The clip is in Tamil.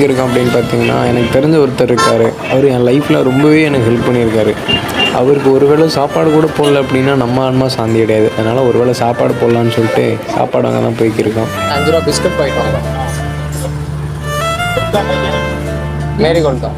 இருக்கோம் அப்படின்னு பார்த்தீங்கன்னா, எனக்கு தெரிஞ்ச ஒருத்தர் இருக்கார். அவர் என் லைஃப்பில் ரொம்பவே எனக்கு ஹெல்ப் பண்ணியிருக்காரு. அவருக்கு ஒரு வேளை சாப்பாடு கூட போடல அப்படின்னா நம்ம ஆன்மா சாந்தி அடையாது. அதனால் ஒரு வேளை சாப்பாடு போடலான்னு சொல்லிட்டு சாப்பாடு அங்கே தான் போய்க்கிருக்கோம். 5 ரூபா பிஸ்கட் பாக்கெட் வாங்க. மேரிகோல்டு தான்.